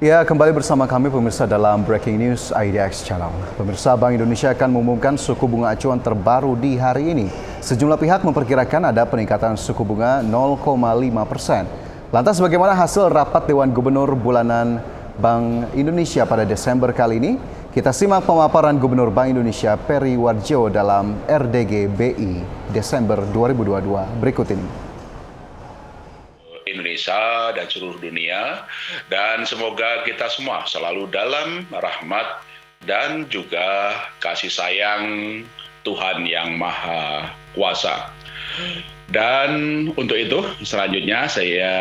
Ya, kembali bersama kami pemirsa dalam Breaking News IDX Channel. Pemirsa, Bank Indonesia akan mengumumkan suku bunga acuan terbaru di hari ini. Sejumlah pihak memperkirakan ada peningkatan suku bunga 0,5%. Lantas bagaimana hasil rapat Dewan Gubernur bulanan Bank Indonesia pada Desember kali ini? Kita simak pemaparan Gubernur Bank Indonesia Peri Warjio dalam RDG BI Desember 2022 berikut ini. Indonesia dan seluruh dunia, dan semoga kita semua selalu dalam rahmat dan juga kasih sayang Tuhan Yang Maha Kuasa. Dan untuk itu selanjutnya saya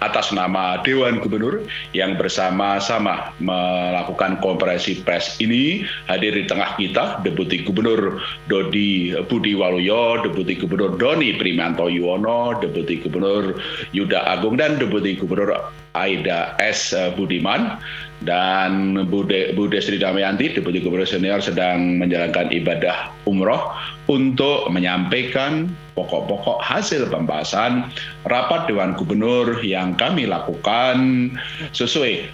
atas nama Dewan Gubernur yang bersama-sama melakukan konferensi pers ini hadir di tengah kita Deputi Gubernur Dodi Budi Waluyo, Deputi Gubernur Doni Primanto Yuwono, Deputi Gubernur Yuda Agung dan Deputi Gubernur Aida S. Budiman, dan Bude Sri Damayanti, Deputi Gubernur Senior sedang menjalankan ibadah umroh untuk menyampaikan pokok-pokok hasil pembahasan rapat Dewan Gubernur yang kami lakukan sesuai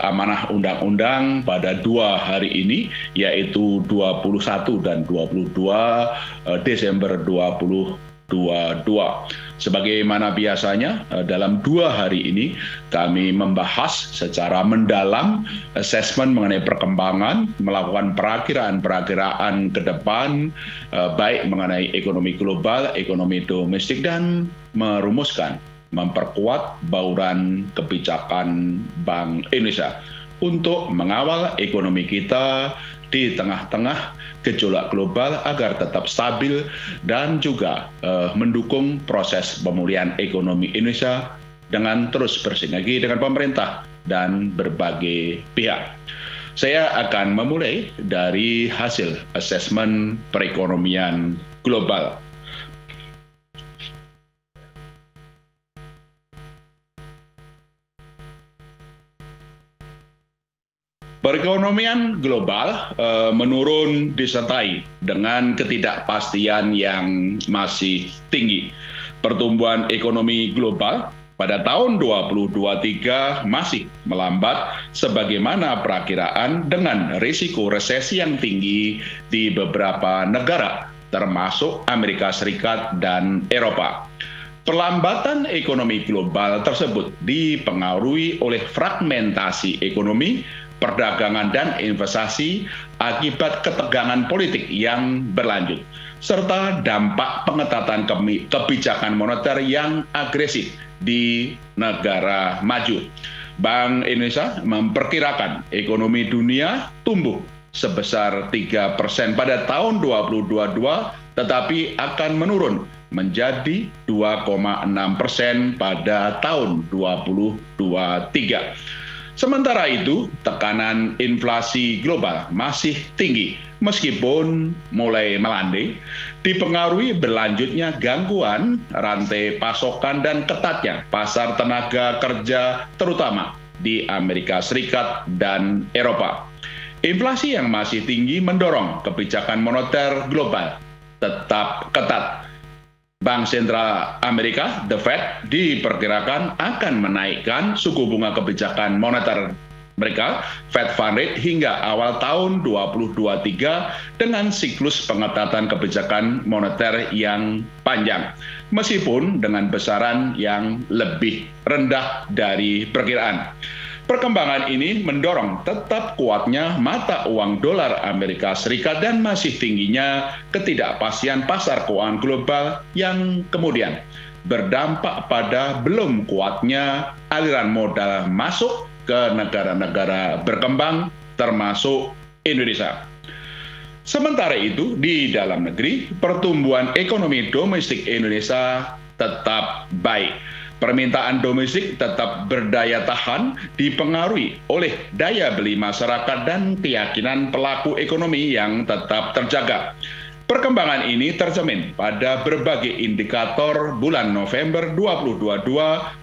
amanah undang-undang pada 2 hari ini, yaitu 21 dan 22 Desember 2022. Sebagaimana biasanya dalam 2 hari ini kami membahas secara mendalam asesmen mengenai perkembangan, melakukan perakiraan ke depan baik mengenai ekonomi global, ekonomi domestik, dan merumuskan, memperkuat bauran kebijakan Bank Indonesia untuk mengawal ekonomi kita di tengah-tengah gejolak global agar tetap stabil dan juga mendukung proses pemulihan ekonomi Indonesia dengan terus bersinergi dengan pemerintah dan berbagai pihak. Saya akan memulai dari hasil asesmen perekonomian global. Perekonomian global menurun disertai dengan ketidakpastian yang masih tinggi. Pertumbuhan ekonomi global pada tahun 2023 masih melambat sebagaimana perakiraan dengan risiko resesi yang tinggi di beberapa negara termasuk Amerika Serikat dan Eropa. Perlambatan ekonomi global tersebut dipengaruhi oleh fragmentasi ekonomi, perdagangan dan investasi akibat ketegangan politik yang berlanjut, serta dampak pengetatan kebijakan moneter yang agresif di negara maju. Bank Indonesia memperkirakan ekonomi dunia tumbuh sebesar 3% pada tahun 2022, tetapi akan menurun menjadi 2,6% pada tahun 2023. Sementara itu, tekanan inflasi global masih tinggi meskipun mulai melandai, dipengaruhi berlanjutnya gangguan rantai pasokan dan ketatnya pasar tenaga kerja terutama di Amerika Serikat dan Eropa. Inflasi yang masih tinggi mendorong kebijakan moneter global tetap ketat. Bank Sentral Amerika, The Fed, diperkirakan akan menaikkan suku bunga kebijakan moneter mereka, Fed Fund Rate, hingga awal tahun 2023 dengan siklus pengetatan kebijakan moneter yang panjang, meskipun dengan besaran yang lebih rendah dari perkiraan. Perkembangan ini mendorong tetap kuatnya mata uang dolar Amerika Serikat dan masih tingginya ketidakpastian pasar keuangan global yang kemudian berdampak pada belum kuatnya aliran modal masuk ke negara-negara berkembang termasuk Indonesia. Sementara itu, di dalam negeri, pertumbuhan ekonomi domestik Indonesia tetap baik. Permintaan domestik tetap berdaya tahan, dipengaruhi oleh daya beli masyarakat dan keyakinan pelaku ekonomi yang tetap terjaga. Perkembangan ini tercermin pada berbagai indikator bulan November 2022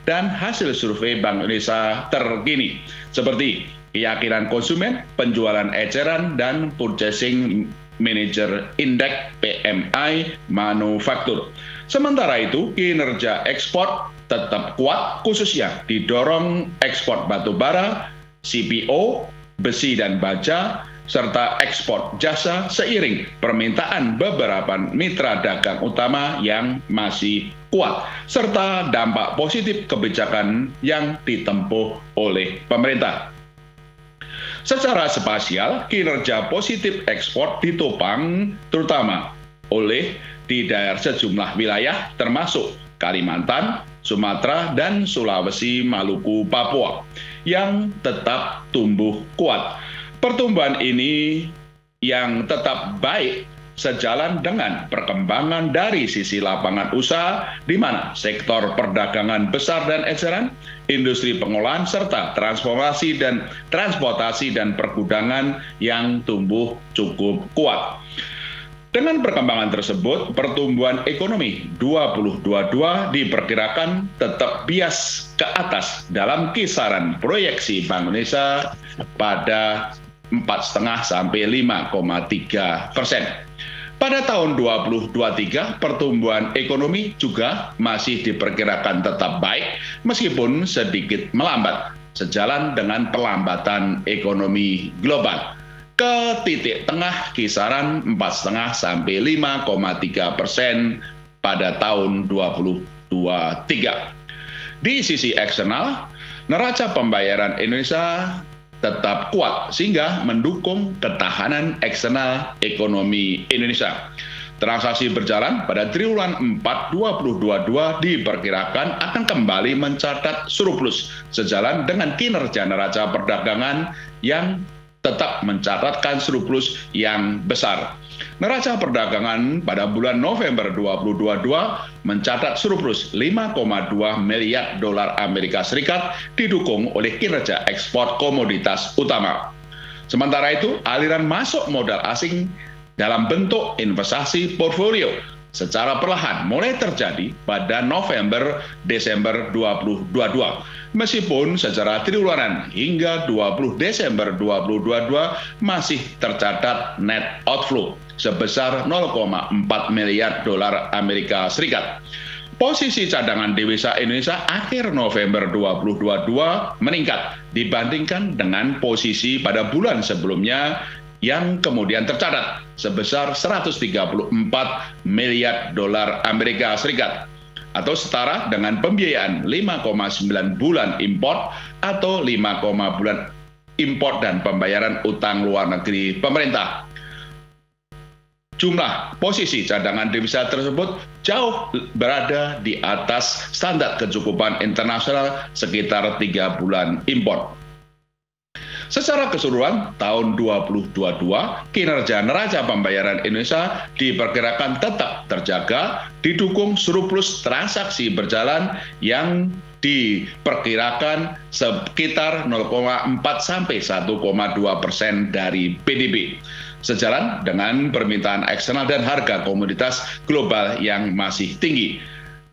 dan hasil survei Bank Indonesia terkini, seperti keyakinan konsumen, penjualan eceran, dan Purchasing Manager Index PMI manufaktur. Sementara itu, kinerja ekspor tetap kuat, khususnya didorong ekspor batu bara, CPO, besi dan baja, serta ekspor jasa seiring permintaan beberapa mitra dagang utama yang masih kuat, serta dampak positif kebijakan yang ditempuh oleh pemerintah. Secara spasial, kinerja positif ekspor ditopang terutama oleh di daerah sejumlah wilayah termasuk Kalimantan, Sumatera, dan Sulawesi, Maluku, Papua yang tetap tumbuh kuat. Pertumbuhan ini yang tetap baik sejalan dengan perkembangan dari sisi lapangan usaha di mana sektor perdagangan besar dan eceran, industri pengolahan serta transformasi dan transportasi dan pergudangan yang tumbuh cukup kuat. Dengan perkembangan tersebut, pertumbuhan ekonomi 2022 diperkirakan tetap bias ke atas dalam kisaran proyeksi Bank Indonesia pada 4,5 sampai 5,3%. Pada tahun 2023, pertumbuhan ekonomi juga masih diperkirakan tetap baik meskipun sedikit melambat, sejalan dengan pelambatan ekonomi global ke titik tengah kisaran 4,5 sampai 5,3% pada tahun 2023. Di sisi eksternal, neraca pembayaran Indonesia tetap kuat sehingga mendukung ketahanan eksternal ekonomi Indonesia. Transaksi berjalan pada triwulan 4 2022 diperkirakan akan kembali mencatat surplus sejalan dengan kinerja neraca perdagangan yang tetap mencatatkan surplus yang besar. Neraca perdagangan pada bulan November 2022 mencatat surplus 5,2 miliar dolar Amerika Serikat didukung oleh kinerja ekspor komoditas utama. Sementara itu, aliran masuk modal asing dalam bentuk investasi portfolio secara perlahan mulai terjadi pada November-Desember 2022. Meskipun secara triwulan hingga 20 Desember 2022 masih tercatat net outflow sebesar 0,4 miliar dolar Amerika Serikat. Posisi cadangan devisa Indonesia akhir November 2022 meningkat dibandingkan dengan posisi pada bulan sebelumnya yang kemudian tercatat sebesar 134 miliar dolar Amerika Serikat atau setara dengan pembiayaan 5,9 bulan import atau 5, bulan import dan pembayaran utang luar negeri pemerintah. Jumlah posisi cadangan devisa tersebut jauh berada di atas standar kecukupan internasional sekitar 3 bulan import. Secara keseluruhan, tahun 2022, kinerja neraca pembayaran Indonesia diperkirakan tetap terjaga, didukung surplus transaksi berjalan yang diperkirakan sekitar 0,4 sampai 1,2% dari PDB. Sejalan dengan permintaan eksternal dan harga komoditas global yang masih tinggi.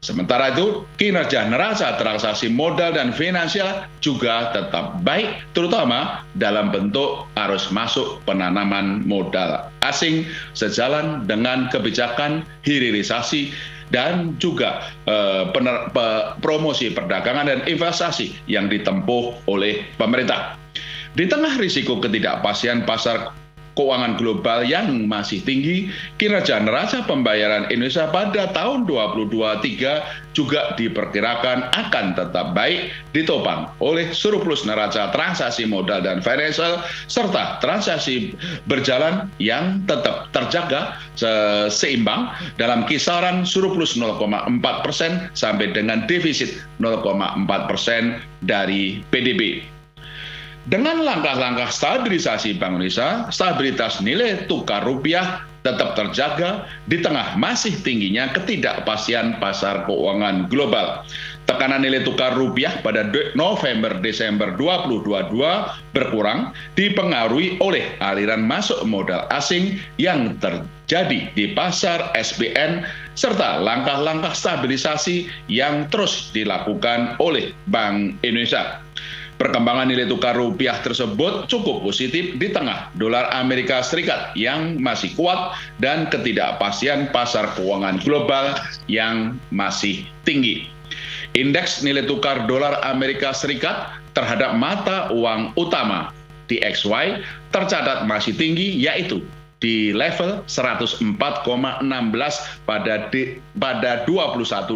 Sementara itu, kinerja neraca transaksi modal dan finansial juga tetap baik, terutama dalam bentuk arus masuk penanaman modal asing sejalan dengan kebijakan hilirisasi dan juga promosi perdagangan dan investasi yang ditempuh oleh pemerintah. Di tengah risiko ketidakpastian pasar keuangan global yang masih tinggi, kinerja neraca pembayaran Indonesia pada tahun 2023 juga diperkirakan akan tetap baik ditopang oleh surplus neraca transaksi modal dan financial serta transaksi berjalan yang tetap terjaga seimbang dalam kisaran surplus 0,4% sampai dengan defisit 0,4% dari PDB. Dengan langkah-langkah stabilisasi Bank Indonesia, stabilitas nilai tukar rupiah tetap terjaga di tengah masih tingginya ketidakpastian pasar keuangan global. Tekanan nilai tukar rupiah pada November-Desember 2022 berkurang dipengaruhi oleh aliran masuk modal asing yang terjadi di pasar SBN serta langkah-langkah stabilisasi yang terus dilakukan oleh Bank Indonesia. Perkembangan nilai tukar rupiah tersebut cukup positif di tengah dolar Amerika Serikat yang masih kuat dan ketidakpastian pasar keuangan global yang masih tinggi. Indeks nilai tukar dolar Amerika Serikat terhadap mata uang utama DXY tercatat masih tinggi, yaitu di level 104,16 pada 21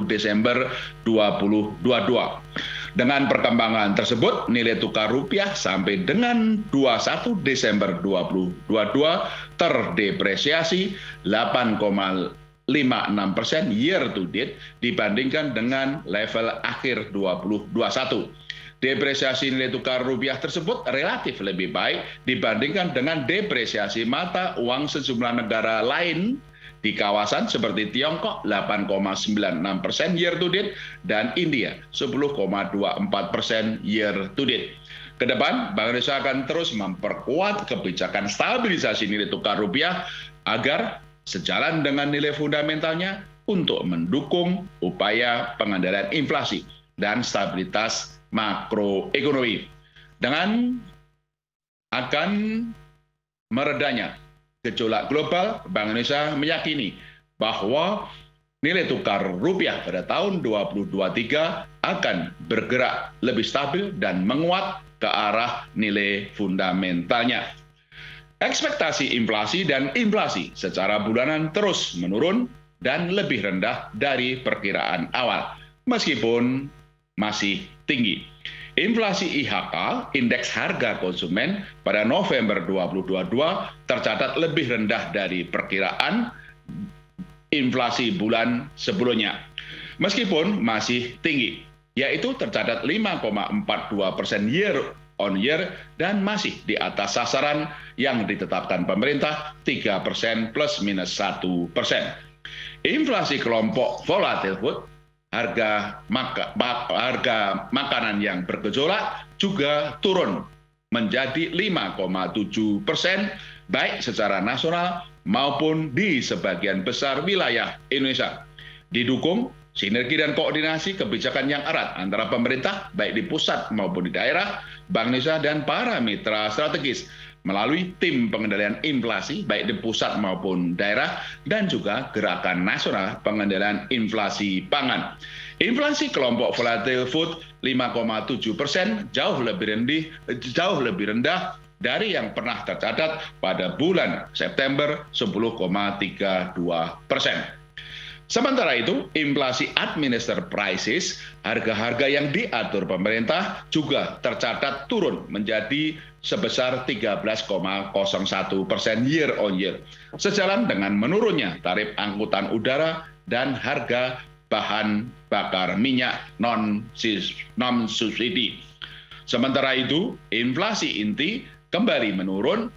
Desember 2022. Dengan perkembangan tersebut, nilai tukar rupiah sampai dengan 21 Desember 2022 terdepresiasi 8,56% year to date dibandingkan dengan level akhir 2021. Depresiasi nilai tukar rupiah tersebut relatif lebih baik dibandingkan dengan depresiasi mata uang sejumlah negara lain di kawasan seperti Tiongkok 8,96% year to date dan India 10,24% year to date. Kedepan, Bank Indonesia akan terus memperkuat kebijakan stabilisasi nilai tukar rupiah agar sejalan dengan nilai fundamentalnya untuk mendukung upaya pengendalian inflasi dan stabilitas makroekonomi. Dengan akan meredanya gejolak global, Bank Indonesia meyakini bahwa nilai tukar rupiah pada tahun 2023 akan bergerak lebih stabil dan menguat ke arah nilai fundamentalnya. Ekspektasi inflasi dan inflasi secara bulanan terus menurun dan lebih rendah dari perkiraan awal, meskipun masih tinggi. Inflasi IHK, indeks harga konsumen pada November 2022 tercatat lebih rendah dari perkiraan inflasi bulan sebelumnya. Meskipun masih tinggi, yaitu tercatat 5,42% year on year dan masih di atas sasaran yang ditetapkan pemerintah 3% plus minus 1%. Inflasi kelompok volatile food, harga makanan yang bergejolak juga turun menjadi 5,7% baik secara nasional maupun di sebagian besar wilayah Indonesia. Didukung sinergi dan koordinasi kebijakan yang erat antara pemerintah baik di pusat maupun di daerah, Bank Indonesia dan para mitra strategis melalui tim pengendalian inflasi baik di pusat maupun daerah dan juga gerakan nasional pengendalian inflasi pangan. Inflasi kelompok volatile food 5,7% jauh lebih rendah dari yang pernah tercatat pada bulan September 10,32%. Sementara itu, inflasi administered prices, harga-harga yang diatur pemerintah juga tercatat turun menjadi sebesar 13,01% year on year. Sejalan dengan menurunnya tarif angkutan udara dan harga bahan bakar minyak non-subsidi. Sementara itu, inflasi inti kembali menurun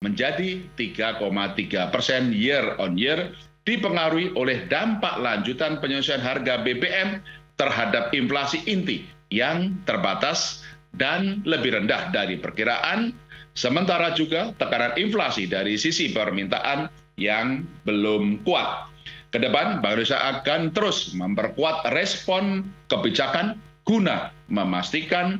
menjadi 3,3% year on year, dipengaruhi oleh dampak lanjutan penyesuaian harga BBM terhadap inflasi inti yang terbatas dan lebih rendah dari perkiraan, sementara juga tekanan inflasi dari sisi permintaan yang belum kuat. Kedepan, Bank Indonesia akan terus memperkuat respon kebijakan guna memastikan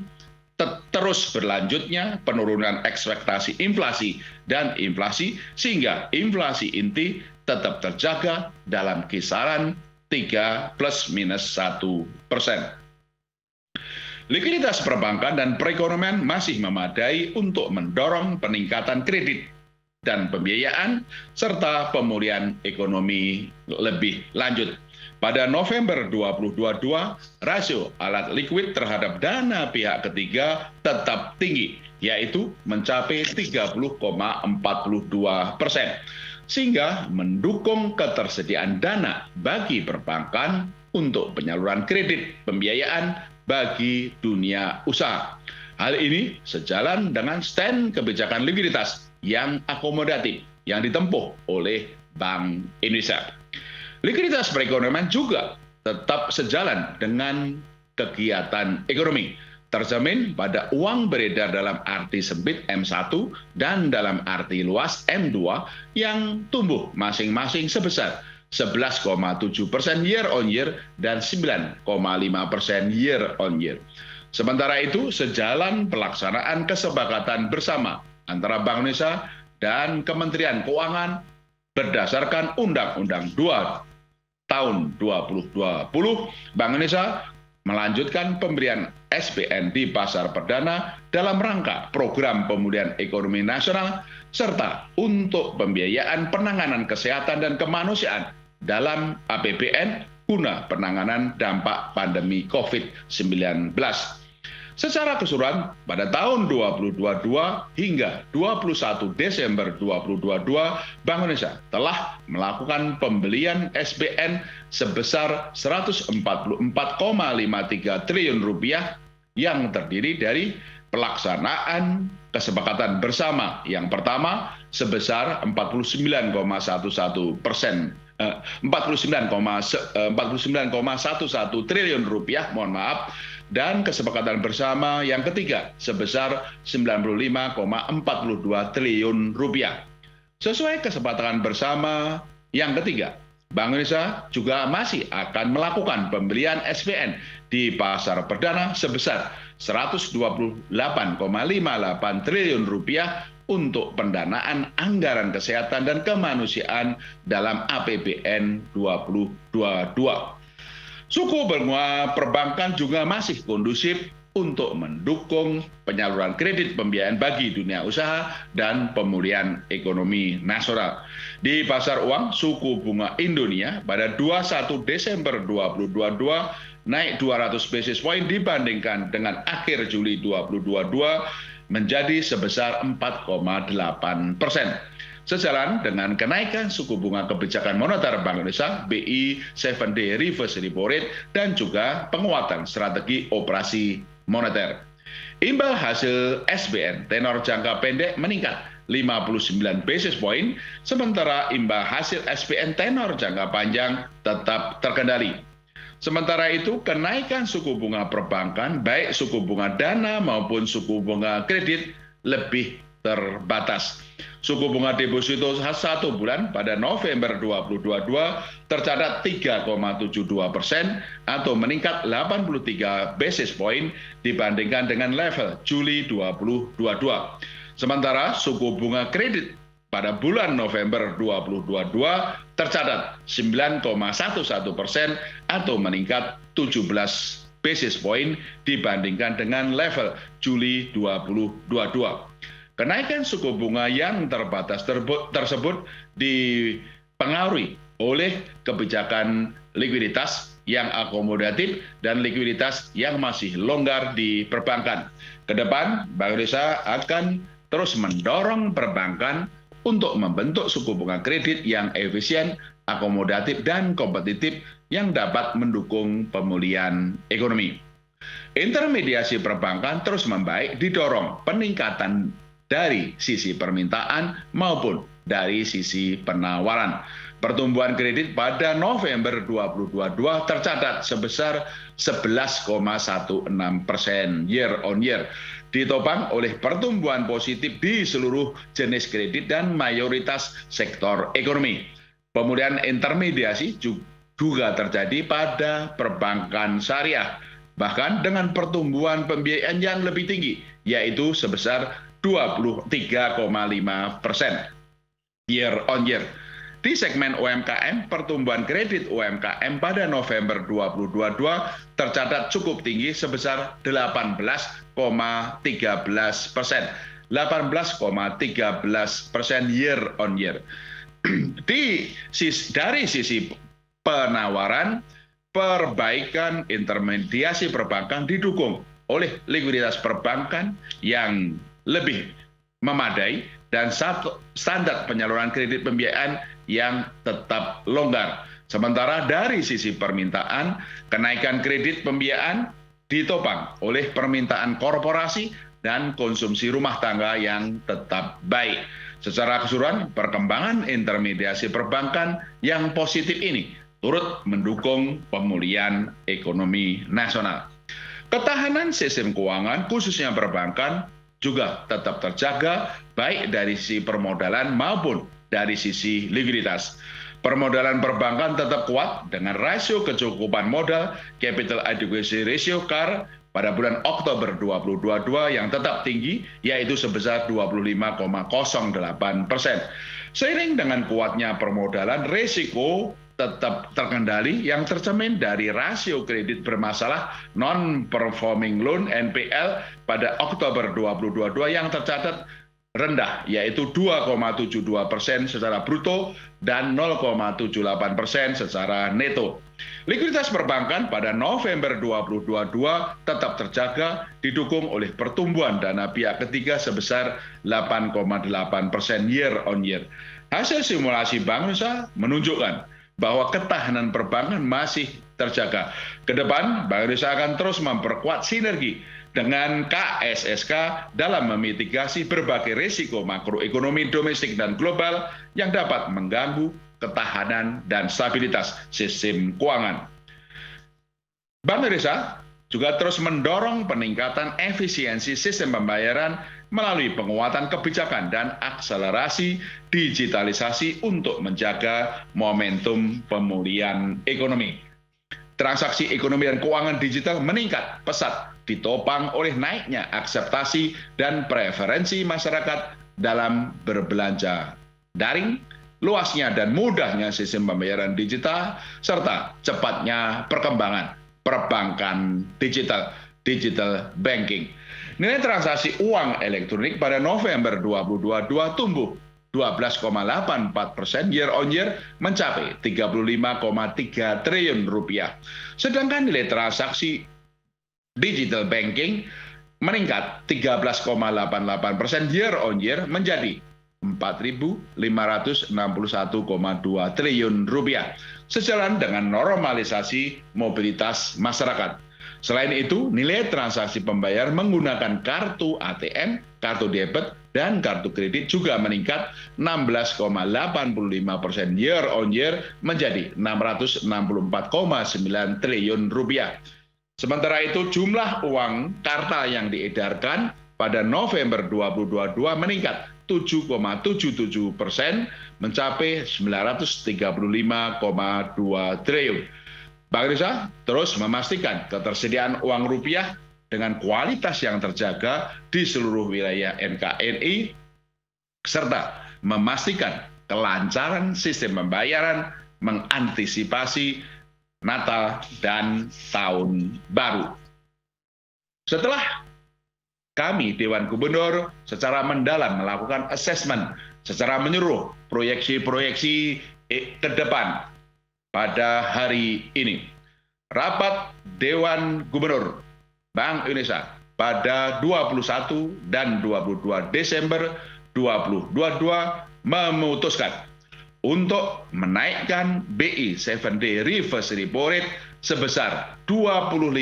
terus berlanjutnya penurunan ekspektasi inflasi dan inflasi sehingga inflasi inti tetap terjaga dalam kisaran 3 plus minus 1%. Likuiditas perbankan dan perekonomian masih memadai untuk mendorong peningkatan kredit dan pembiayaan serta pemulihan ekonomi lebih lanjut. Pada November 2022, rasio alat likuid terhadap dana pihak ketiga tetap tinggi, yaitu mencapai 30,42%, sehingga mendukung ketersediaan dana bagi perbankan untuk penyaluran kredit pembiayaan bagi dunia usaha. Hal ini sejalan dengan stand kebijakan likuiditas yang akomodatif yang ditempuh oleh Bank Indonesia. Likuiditas perekonomian juga tetap sejalan dengan kegiatan ekonomi, tercermin pada uang beredar dalam arti sempit M1 dan dalam arti luas M2 yang tumbuh masing-masing sebesar 11,7% year on year dan 9,5% year on year. Sementara itu, sejalan pelaksanaan kesepakatan bersama antara Bank Indonesia dan Kementerian Keuangan berdasarkan Undang-Undang 2 tahun 2020, Bank Indonesia melanjutkan pemberian SBN di pasar perdana dalam rangka program pemulihan ekonomi nasional serta untuk pembiayaan penanganan kesehatan dan kemanusiaan dalam APBN guna penanganan dampak pandemi COVID-19. Secara keseluruhan, pada tahun 2022 hingga 21 Desember 2022, Bank Indonesia telah melakukan pembelian SBN sebesar Rp144,53 triliun yang terdiri dari pelaksanaan kesepakatan bersama yang pertama sebesar 49,11 triliun rupiah, dan kesepakatan bersama yang ketiga sebesar 95,42 triliun rupiah. Sesuai kesepakatan bersama yang ketiga, Bank Indonesia juga masih akan melakukan pembelian SBN di pasar perdana sebesar 128,58 triliun rupiah untuk pendanaan anggaran kesehatan dan kemanusiaan dalam APBN 2022. Suku bunga perbankan juga masih kondusif untuk mendukung penyaluran kredit pembiayaan bagi dunia usaha dan pemulihan ekonomi nasional. Di pasar uang, suku bunga Indonesia pada 21 Desember 2022 naik 200 basis point dibandingkan dengan akhir Juli 2022 menjadi sebesar 4,8%. Sejalan dengan kenaikan suku bunga kebijakan moneter Bank Indonesia, BI 7-day reverse repo rate, dan juga penguatan strategi operasi moneter. Imbal hasil SBN tenor jangka pendek meningkat 59 basis point, sementara imbal hasil SBN tenor jangka panjang tetap terkendali. Sementara itu, kenaikan suku bunga perbankan, baik suku bunga dana maupun suku bunga kredit, lebih terbatas. Suku bunga deposito 1 bulan pada November 2022 tercatat 3,72% atau meningkat 83 basis point dibandingkan dengan level Juli 2022. Sementara suku bunga kredit pada bulan November 2022 tercatat 9,11% atau meningkat 17 basis point dibandingkan dengan level Juli 2022. Kenaikan suku bunga yang terbatas tersebut dipengaruhi oleh kebijakan likuiditas yang akomodatif dan likuiditas yang masih longgar di perbankan. Kedepan, Bank Indonesia akan terus mendorong perbankan untuk membentuk suku bunga kredit yang efisien, akomodatif, dan kompetitif yang dapat mendukung pemulihan ekonomi. Intermediasi perbankan terus membaik didorong peningkatan dari sisi permintaan maupun dari sisi penawaran. Pertumbuhan kredit pada November 2022 tercatat sebesar 11,16% year on year, ditopang oleh pertumbuhan positif di seluruh jenis kredit dan mayoritas sektor ekonomi. Pemulihan intermediasi juga terjadi pada perbankan syariah, bahkan dengan pertumbuhan pembiayaan yang lebih tinggi, yaitu sebesar 23,5% year on year. Di segmen UMKM, pertumbuhan kredit UMKM pada November 2022 tercatat cukup tinggi sebesar 18,13%. 18,13% year on year. Dari sisi penawaran, perbaikan intermediasi perbankan didukung oleh likuiditas perbankan yang lebih memadai dan standar penyaluran kredit pembiayaan yang tetap longgar. Sementara dari sisi permintaan, kenaikan kredit pembiayaan ditopang oleh permintaan korporasi dan konsumsi rumah tangga yang tetap baik. Secara keseluruhan, perkembangan intermediasi perbankan yang positif ini turut mendukung pemulihan ekonomi nasional. Ketahanan sistem keuangan, khususnya perbankan, juga tetap terjaga baik dari sisi permodalan maupun dari sisi likuiditas. Permodalan perbankan tetap kuat dengan rasio kecukupan modal capital adequacy ratio CAR pada bulan Oktober 2022 yang tetap tinggi, yaitu sebesar 25,08%. Seiring dengan kuatnya permodalan, risiko tetap terkendali yang tercermin dari rasio kredit bermasalah non-performing loan (NPL) pada Oktober 2022 yang tercatat rendah, yaitu 2,72% secara bruto dan 0,78% secara neto. Likuiditas perbankan pada November 2022 tetap terjaga, didukung oleh pertumbuhan dana pihak ketiga sebesar 8,8% year on year. Hasil simulasi Bank Indonesia menunjukkan bahwa ketahanan perbankan masih terjaga. Kedepan, Bank Indonesia akan terus memperkuat sinergi dengan KSSK dalam memitigasi berbagai risiko makroekonomi domestik dan global yang dapat mengganggu ketahanan dan stabilitas sistem keuangan. Bank Indonesia juga terus mendorong peningkatan efisiensi sistem pembayaran melalui penguatan kebijakan dan akselerasi digitalisasi untuk menjaga momentum pemulihan ekonomi. Transaksi ekonomi dan keuangan digital meningkat pesat, ditopang oleh naiknya akseptasi dan preferensi masyarakat dalam berbelanja daring, luasnya dan mudahnya sistem pembayaran digital, serta cepatnya perkembangan perbankan digital banking. Nilai transaksi uang elektronik pada November 2022 tumbuh 12,84% year on year mencapai 35,3 triliun rupiah. Sedangkan nilai transaksi digital banking meningkat 13,88% year on year menjadi 4.561,2 triliun rupiah, sejalan dengan normalisasi mobilitas masyarakat. Selain itu, nilai transaksi pembayar menggunakan kartu ATM, kartu debit, dan kartu kredit juga meningkat 16,85% year on year menjadi 664,9 triliun rupiah. Sementara itu, jumlah uang kartal yang diedarkan pada November 2022 meningkat 7,77% mencapai 935,2 triliun. Bank Indonesia terus memastikan ketersediaan uang rupiah dengan kualitas yang terjaga di seluruh wilayah NKRI, serta memastikan kelancaran sistem pembayaran mengantisipasi Natal dan Tahun Baru. Setelah kami, Dewan Gubernur, secara mendalam melakukan asesmen secara menyeluruh proyeksi-proyeksi ke depan pada hari ini, rapat Dewan Gubernur Bank Indonesia pada 21 dan 22 Desember 2022 memutuskan untuk menaikkan BI 7-day reverse repo rate sebesar 25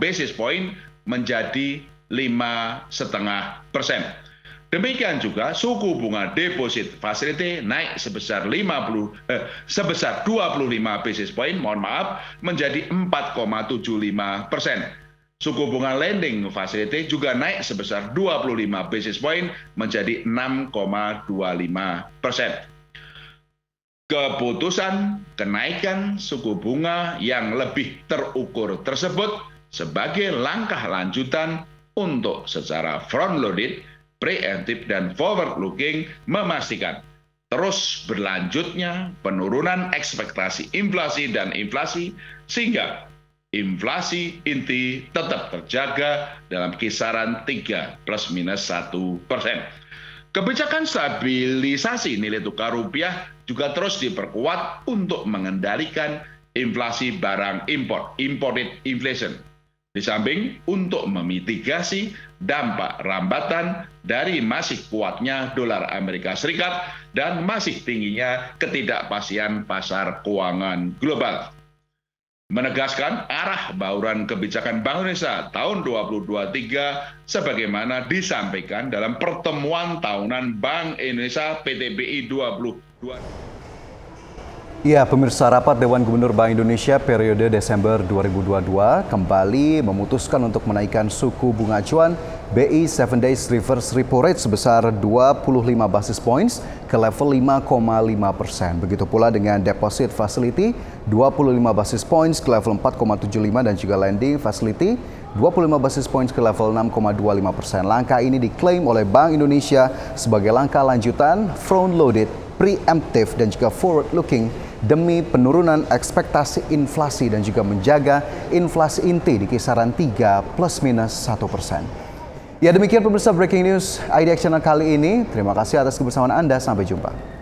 basis point menjadi 5,5%. Demikian juga suku bunga deposit facility naik sebesar 25 basis point, menjadi 4,75%. Suku bunga lending facility juga naik sebesar 25 basis point menjadi 6,25%. Keputusan kenaikan suku bunga yang lebih terukur tersebut sebagai langkah lanjutan untuk secara front-loaded, preemptive, dan forward-looking memastikan terus berlanjutnya penurunan ekspektasi inflasi dan inflasi sehingga inflasi inti tetap terjaga dalam kisaran 3 plus minus 1%. Kebijakan stabilisasi nilai tukar rupiah juga terus diperkuat untuk mengendalikan inflasi barang impor, imported inflation. Di samping untuk memitigasi dampak rambatan dari masih kuatnya dolar Amerika Serikat dan masih tingginya ketidakpastian pasar keuangan global. Menegaskan arah bauran kebijakan Bank Indonesia tahun 2023 sebagaimana disampaikan dalam pertemuan tahunan Bank Indonesia PTBI 2022. Ya, pemirsa, rapat Dewan Gubernur Bank Indonesia periode Desember 2022 kembali memutuskan untuk menaikkan suku bunga acuan BI 7 Days Reverse Repo Rate sebesar 25 basis points ke level 5,5%. Begitu pula dengan Deposit Facility 25 basis points ke level 4,75 dan juga Lending Facility 25 basis points ke level 6,25%. Langkah ini diklaim oleh Bank Indonesia sebagai langkah lanjutan front-loaded, preemptive dan juga forward-looking demi penurunan ekspektasi inflasi dan juga menjaga inflasi inti di kisaran 3 plus minus 1%. Ya, demikian pemirsa Breaking News IDX Channel kali ini. Terima kasih atas kebersamaan Anda. Sampai jumpa.